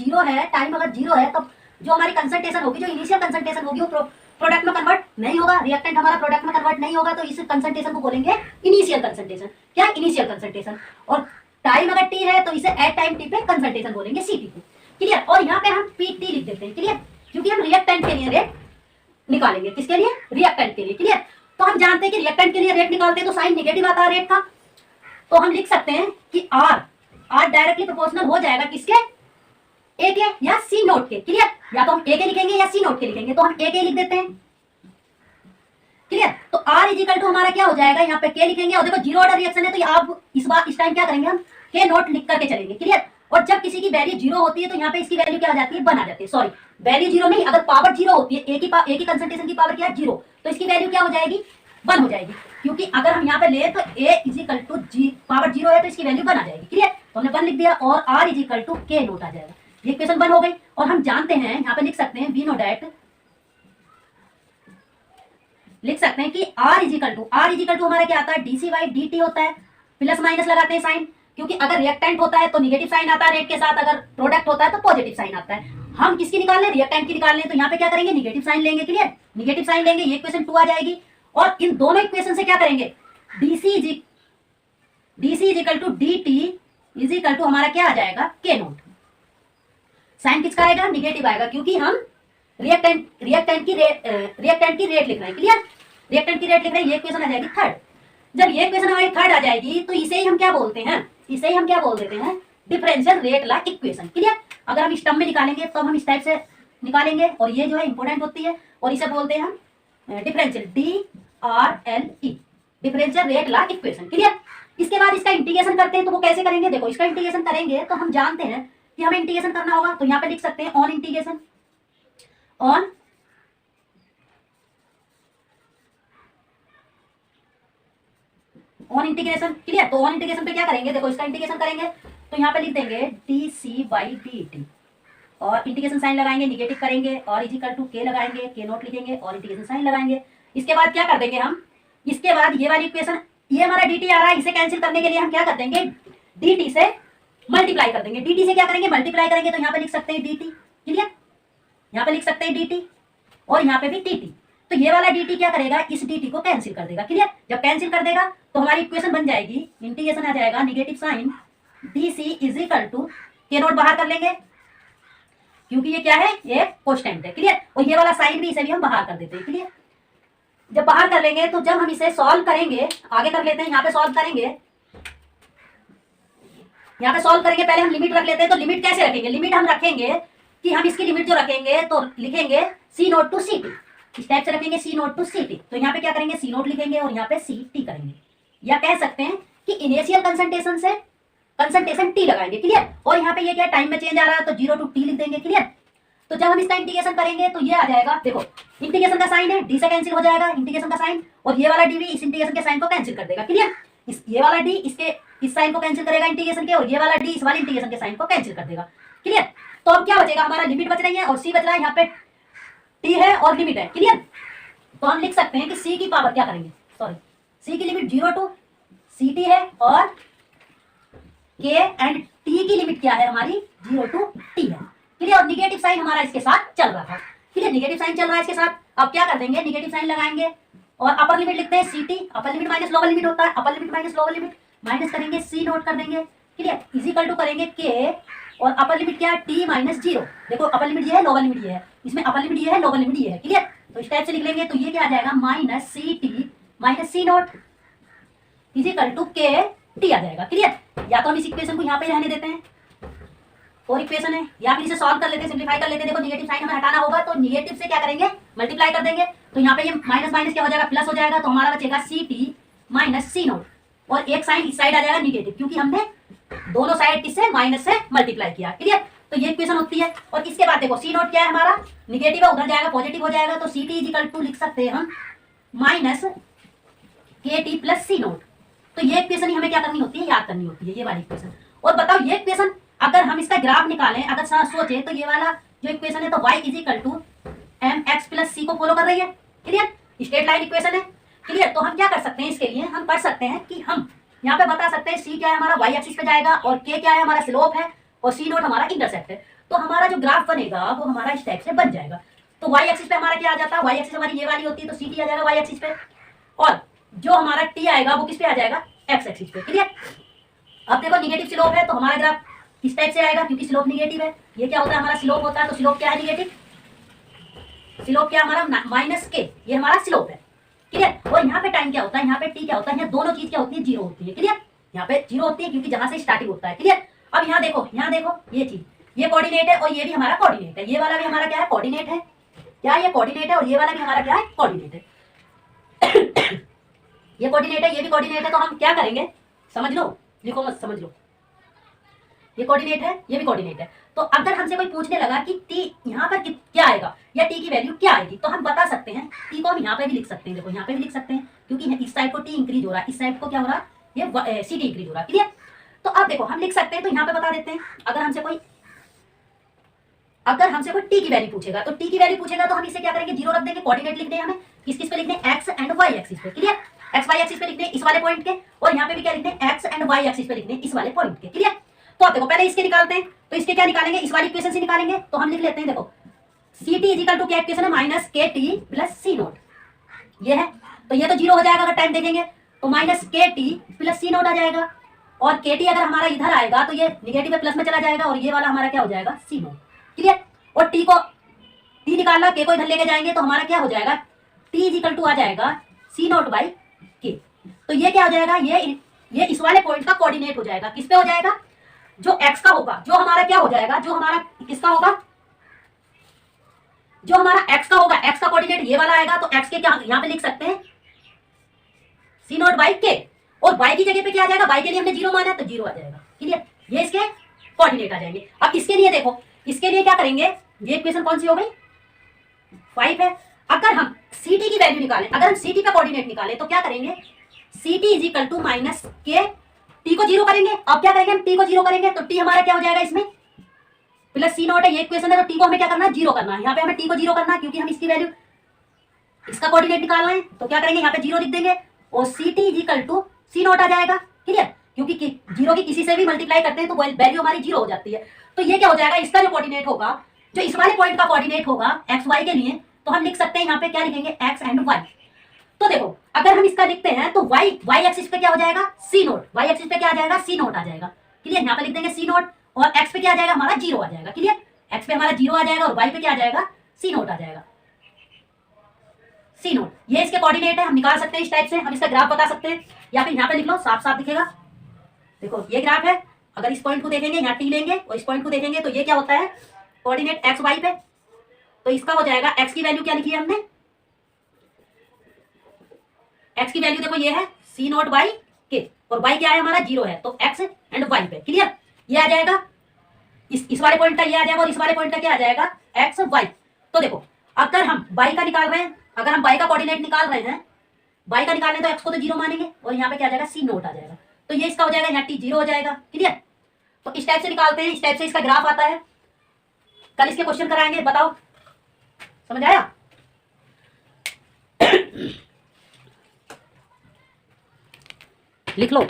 Zero है, time अगर zero है, तो जो हमारी कंसंट्रेशन होगी, जो इनिशियल कंसंट्रेशन होगी, वो प्रोडक्ट में कन्वर्ट नहीं होगा, रिएक्टेंट हमारा प्रोडक्ट में कन्वर्ट नहीं होगा, तो इस कंसंट्रेशन को बोलेंगे इनिशियल कंसंट्रेशन। क्या? Initial concentration. और टाइम अगर टी है तो इसे एट टाइम टी पे कंसंट्रेशन बोलेंगे, सी टी को। क्लियर? और यहाँ पे हम पी टी लिख देते हैं। क्लियर? क्योंकि हम रिएक्टेंट के लिए रेट निकालेंगे। किसके लिए? रिएक्टेंट के लिए। क्लियर? तो हम जानते हैं कि रिएक्टेंट के लिए रेट निकालते हैं तो साइन नेगेटिव आता है रेट का, तो हम लिख सकते हैं कि आर डायरेक्टली प्रोपोर्शनल हो जाएगा किसके? ए के या सी नोट के। क्लियर? या तो हम ए के लिखेंगे या सी नोट के लिखेंगे, तो हम ए के लिख देते हैं। क्लियर? तो आर इज इक्वल टू हमारा क्या हो जाएगा, यहाँ पे के लिखेंगे, और देखो जीरो ऑर्डर रिएक्शन है तो आप इस टाइम क्या करेंगे, हम के नोट लिख करके चलेंगे। क्लियर? और जब किसी की वैल्यू जीरो होती है तो यहाँ पे इसकी वैल्यू क्या आ जाती है, 1 आ जाती है। सॉरी, वैल्यू जीरो नहीं, अगर पावर जीरो होती है, ए की कंसंट्रेशन की पावर क्या है, जीरो, तो इसकी वैल्यू क्या हो जाएगी, 1 हो जाएगी। क्योंकि अगर हम यहाँ पे ले तो A is equal to G, power zero है तो इसकी वैल्यू 1 आ जाएगी। क्लियर? तो हमने 1 लिख दिया, और are is equal to k note आ जाएगा। ये इक्वेशन 1 हो गई। और हम जानते हैं, यहाँ पे लिख सकते हैं वी नो डैट, लिख सकते हैं कि आर इज इक्वल टू हमारा क्या आता है, डीसी बाई डी टी होता है। प्लस माइनस लगाते हैं साइन, क्योंकि अगर रिएक्टेंट होता है तो निगेटिव साइन आता है रेट के साथ, अगर प्रोडक्ट होता है तो पॉजिटिव साइन आता है। हम किसकी निकाल लें, रिएक्टेंट की निकाल लें, तो यहाँ पे क्या करेंगे, निगेटिव साइन लेंगे। क्लियर? निगेटिव साइन लेंगे, ये इक्वेशन 2 आ जाएगी। और इन दोनों इक्वेशन से क्या करेंगे, dc is equal to d t is equal to हमारा क्या आ जाएगा, के नोट। साइन किसका आएगा, निगेटिव आएगा, क्योंकि हम रिएक्टेंट की रेट लिख रहे हैं। क्लियर? रिएक्टेंट की रेट लिख रहे हैं, ये इक्वेशन आ जाएगी 3rd। जब ये इक्वेशन हमारी 3rd आ जाएगी तो इसे ही हम क्या बोलते हैं, इसे ही हम क्या बोल देते हैं, डिफरेंशियल रेट ला इक्वेशन। क्लियर? अगर हम इस टर्म में निकालेंगे तो हम इस टाइप से निकालेंगे, और ये जो है इंपॉर्टेंट होती है, और इसे बोलते हैं हम डिफरेंशियल, DRLE, डिफरेंशियल रेट ला इक्वेशन। क्लियर? इसके बाद इसका इंटीग्रेशन करते हैं, तो वो कैसे करेंगे, देखो इसका इंटीग्रेशन करेंगे तो हम जानते हैं कि हमें इंटीग्रेशन करना होगा, तो यहाँ पे लिख सकते हैं on integration, on integration. Clear? तो ऑन इंटीग्रेशन पे क्या करेंगे, देखो इसका इंटीग्रेशन करेंगे तो यहाँ पे लिख देंगे डी बाई डी टी, और इंटीग्रेशन साइन लगाएंगे, निगेटिव करेंगे, और इज इक्वल टू के लगाएंगे, के नोट लिखेंगे, और इंटीग्रेशन साइन लगाएंगे। इसके बाद क्या कर देंगे हम, इसके बाद ये वाली इक्वेशन, ये हमारा dt आ रहा है, इसे कैंसिल करने के लिए हम क्या कर देंगे, dt से मल्टीप्लाई कर देंगे। dt से क्या करेंगे, मल्टीप्लाई करेंगे, तो यहाँ पे लिख सकते हैं dt। क्लियर? यहाँ पे लिख सकते हैं dt, और यहाँ पे भी dt। तो ये वाला dt क्या करेगा, इस dt को कैंसिल कर देगा। क्लियर? जब कैंसिल कर देगा तो हमारी इक्वेशन बन जाएगी, इंटीग्रेशन आ जाएगा negative sign dc is equal to, k naught बाहर कर लेंगे क्योंकि ये क्या है, ये कांस्टेंट है। क्लियर? और ये वाला साइन भी, इसे भी हम बाहर कर देते हैं। क्लियर? जब बाहर कर लेंगे तो जब हम इसे सॉल्व करेंगे, आगे कर लेते हैं, यहाँ पे सॉल्व करेंगे, यहाँ पे सॉल्व करेंगे, पहले हम लिमिट रख लेते हैं। तो लिमिट कैसे रखेंगे, लिमिट हम रखेंगे कि हम इसकी लिमिट जो रखेंगे तो लिखेंगे सी नोट टू सी टी, इस टाइप से रखेंगे सी नोट टू सी टी। तो यहाँ पे क्या करेंगे, सी नोट लिखेंगे और यहाँ पे सी टी करेंगे, या कह सकते हैं कि इनिशियल कंसंट्रेशन से कंसंट्रेशन टी लगाएंगे। क्लियर? और यहाँ पे ये क्या टाइम में चेंज आ रहा है तो 0 to t लिख देंगे। क्लियर? तो जब हम इसका इंटीग्रेशन करेंगे तो ये आ जाएगा, देखो इंटीग्रेशन का साइन है, डी से कैंसिल हो जाएगा इंटीग्रेशन का साइन, और ये वाला डी भी इस इंटीग्रेशन के साइन को कैंसिल कर देगा। क्लियर? ये वाला डी इसके इस साइन को कैंसिल करेगा इंटीग्रेशन के, और ये वाला डी इस वाले इंटीग्रेशन के साइन को कैंसिल कर देगा। क्लियर? तो अब क्या बचेगा, हमारा लिमिट बच रही है और सी बच रहा है, यहाँ पे टी है और लिमिट है। क्लियर? तो हम लिख सकते हैं कि सी की पावर क्या करेंगे, सॉरी सी की लिमिट 0 to ct है, और के एंड टी की लिमिट क्या है हमारी, 0 to t है। क्लियर? और निगेटिव साइन हमारा इसके साथ चल रहा था। क्लियर? निगेटिव साइन चल रहा है इसके साथ। अब क्या कर देंगे, निगेटिव साइन लगाएंगे, और अपर लिमिट लिखते हैं ct, upper limit minus lower limit होता है, upper limit minus lower limit, minus करेंगे सी नोट कर देंगे। क्लियर? इज इक्वल टू करेंगे के, और अपर लिमिट क्या है, t माइनस 0। देखो अपर लिमिट ये है, लोअर लिमिट ये है, इसमें अपर लिमिट ये है, लोअर लिमिट ये है। क्लियर? तो इस टाइप से लिख लेंगे, तो ये क्या आ जाएगा, minus c t minus c naught is equal to k t आ जाएगा। क्लियर? या तो हम इस इक्वेशन को यहाँ पे रहने देते हैं, और इक्वेशन है, या फिर इसे सॉल्व कर लेते हैं, सिंप्लीफाई कर लेते हैं। देखो निगेटिव साइन हमें हटाना होगा, तो निगेटिव से क्या करेंगे, मल्टीप्लाई कर देंगे, तो यहाँ पे ये माइनस माइनस क्या हो जाएगा, प्लस हो जाएगा, तो हमारा बचेगा सी टी माइनस सी नोट, और एक साइन इस साइड आ जाएगा निगेटिव, क्योंकि हमने दोनों साइड किससे, माइनस से मल्टीप्लाई किया। क्लियर? तो ये इक्वेशन होती है। और इसके बाद देखो सी नोट क्या है हमारा, निगेटिव है, उधर जाएगा पॉजिटिव हो जाएगा, तो c T is equal to लिख सकते हैं हम माइनस के टी प्लस सी नोट। तो ये इक्वेशन ही हमें क्या करनी होती है, याद करनी होती है, ये वाली इक्वेशन। और बताओ ये इक्वेशन अगर हम इसका ग्राफ निकालें, अगर सोचे तो ये वाला जो इक्वेशन है, तो y is equal to M X plus C को फॉलो कर रही है। क्लियर? स्ट्रेट लाइन इक्वेशन है। क्लियर? तो हम क्या कर सकते हैं, इसके लिए हम कर सकते हैं कि हम यहाँ पे बता सकते हैं सी क्या है हमारा, y एक्सिस पे जाएगा, और k क्या है हमारा स्लोप है, और सी नोट हमारा इंटरसेप्ट है। तो हमारा जो ग्राफ बनेगा वो हमारा इस टाइप से बन जाएगा। तो वाई एक्सिस पे हमारा क्या आ जाता है, वाई एक्सिस हमारी ये वाली होती है, तो सी टी आ जाएगा वाई एक्सिस पे, और जो हमारा टी आएगा वो किस पे आ जाएगा, एक्स एक्सिस पे। क्लियर। अब देखो निगेटिव स्लोप है तो हमारा ग्राफ किस टाइप से आएगा, क्योंकि स्लोप निगेटिव है। ये क्या होता है, हमारा स्लोप होता है, तो स्लोप क्या है, निगेटिव। स्लोप क्या हमारा माइनस के, ये हमारा स्लोप है। क्लियर। और यहाँ पे टाइम क्या होता है, यहाँ पे टी क्या होता है, यहाँ दोनों चीज क्या होती है, जीरो होती है। क्लियर। यहाँ पे जीरो होती है क्योंकि जहां से स्टार्टिंग होता है। क्लियर। अब यहाँ देखो ये चीज, ये कोऑर्डिनेट है और ये भी हमारा कोऑर्डिनेट है, ये वाला भी हमारा क्या है, कोऑर्डिनेट है। क्या ये कोऑर्डिनेट है, और ये वाला भी हमारा क्या है, कोऑर्डिनेट है। ये कोऑर्डिनेट है, ये भी कोऑर्डिनेट है, तो हम क्या करेंगे, समझ लो, लिखो मत, समझ लो। ये कोऑर्डिनेट है, ये भी कोऑर्डिनेट है। तो अगर हमसे कोई पूछने लगा कि टी यहाँ पर क्या आएगा या टी की वैल्यू क्या आएगी, तो हम बता सकते हैं, टी को हम यहाँ पे भी लिख सकते हैं। देखो यहाँ पे भी लिख सकते हैं, क्योंकि इस साइड को टी इंक्रीज हो रहा है, इस साइड को क्या हो रहा है, ये सी टी इंक्रीज हो रहा है। क्लियर। तो अब देखो हम लिख सकते हैं, तो यहाँ पे बता देते हैं, अगर हमसे कोई टी की वैल्यू पूछेगा, तो टी की वैल्यू पूछेगा तो हम इसे क्या करेंगे, जीरो रख देंगे। कोऑर्डिनेट लिखने हैं हमें, किस किस पे लिखने हैं, एक्स एंड वाई एक्सिस पे। क्लियर। एक्स वाई एक्सिस पे लिखने हैं इस वाले पॉइंट के, और यहाँ पे भी क्या लिखने हैं, एक्स एंड वाई एक्सिस पे लिखने हैं इस वाले पॉइंट के। क्लियर। तो अब देखो पहले इसके निकालते हैं, तो इसके क्या निकालेंगे, इस वाली इक्वेशन से निकालेंगे। तो हम लिख लेते हैं, देखो सी टी इजिकल टू क्या इक्वेशन है, माइनस के टी प्लस सी नोट, ये है। तो ये तो जीरो हो जाएगा अगर टाइम देखेंगे, तो माइनस के टी प्लस सी नोट आ जाएगा, और के टी अगर हमारा इधर आएगा तो ये निगेटिव प्लस में चला जाएगा, और ये वाला हमारा क्या हो जाएगा, सी नोट। क्लियर। और टी निकालना, के को इधर लेके जाएंगे तो हमारा क्या हो जाएगा, टी इजिकल टू आ जाएगा सी नोट बाई के। तो ये क्या हो जाएगा, ये इस वाले पॉइंट का कोऑर्डिनेट हो जाएगा, किस पे हो जाएगा, जो एक्स का होगा, जो हमारा क्या हो जाएगा, जो हमारा किसका होगा, जो हमारा एक्स का होगा, एक्स का कोऑर्डिनेट ये वाला आएगा, तो एक्स के क्या यहाँ पे लिख सकते हैं, सी नोट बाई के, और बाई की जगह पे क्या आ जाएगा, बाई के लिए हमने जीरो माना है तो जीरो आ जाएगा। क्लियर। ये इसके कोऑर्डिनेट आ जाएंगे। अब इसके लिए देखो, इसके लिए क्या करेंगे, ये इक्वेशन कौन सी हो गई, 5 है। अगर हम सी टी की वैल्यू निकालें, अगर हम सी टी का कोऑर्डिनेट निकालें तो क्या करेंगे, c T is equal to minus k, t को जीरो करेंगे। अब क्या करेंगे, हम टी को जीरो करेंगे, तो टी हमारा क्या हो जाएगा, इसमें प्लस सी नॉट है, ये इक्वेशन है, तो टी को हमें क्या करना है, जीरो करना है। यहाँ पे हमें टी को जीरो करना है, क्योंकि हम इसकी वैल्यू, इसका कोऑर्डिनेट निकालना है, तो क्या करेंगे, यहाँ पे जीरो लिख देंगे, और C T is equal to C not आ जाएगा। क्लियर। क्योंकि जीरो की किसी से भी मल्टीप्लाई करते हैं तो वैल्यू हमारी जीरो हो जाती है। तो ये क्या हो जाएगा, इसका जो कोऑर्डिनेट होगा, जो इस वाले पॉइंट का कोऑर्डिनेट होगा एक्स वाई के लिए, तो हम लिख सकते हैं यहाँ पे क्या लिखेंगे, एक्स एंड वाई। तो देखो अगर हम इसका लिखते हैं तो वाई एक्सिस पे क्या हो जाएगा, सी नोट, वाई एक्सिस पे क्या आ जाएगा, सी नोट आ जाएगा। क्लियर। यहाँ पे लिख देंगे सी नोट, और एक्स पे क्या आ जाएगा, हमारा जीरो आ जाएगा। क्लियर। एक्स पे हमारा जीरो आ जाएगा, और वाई पे क्या आ जाएगा, सी नोट आ जाएगा, सी नोट। ये इसके कोऑर्डिनेट है, हम निकाल सकते हैं इस टाइप से, हम इसका ग्राफ बता सकते हैं, या फिर यहाँ पे लिख लो, साफ साफ दिखेगा। देखो ये ग्राफ है, अगर इस पॉइंट को देखेंगे, यहाँ टी लेंगे और इस पॉइंट को देखेंगे, तो ये क्या होता है, कोऑर्डिनेट एक्स वाई पे, तो इसका हो जाएगा, एक्स की वैल्यू क्या लिखी है हमने, एक्स की वैल्यू देखो ये है सी नोट बाई के, और वाई क्या है हमारा, जीरो है, तो एक्स एंड वाई पे। क्लियर। ये आ जाएगा, इस वाले पॉइंट का ये आ जाएगा, और इस वाले पॉइंट का क्या आ जाएगा, एक्स वाई। तो देखो अगर हम वाई का निकाल रहे हैं, अगर हम वाई का कोऑर्डिनेट निकाल रहे हैं, वाई का निकालने तो एक्स को तो जीरो मानेंगे, और यहाँ पे क्या आ जाएगा, सी नोट आ जाएगा, तो ये इसका हो जाएगा, यहाँ टी जीरो हो जाएगा। क्लियर। तो इस टाइप से निकालते हैं, इस टाइप से इसका ग्राफ आता है। कल इसके क्वेश्चन कराएंगे, बताओ समझ आया। लिख लो।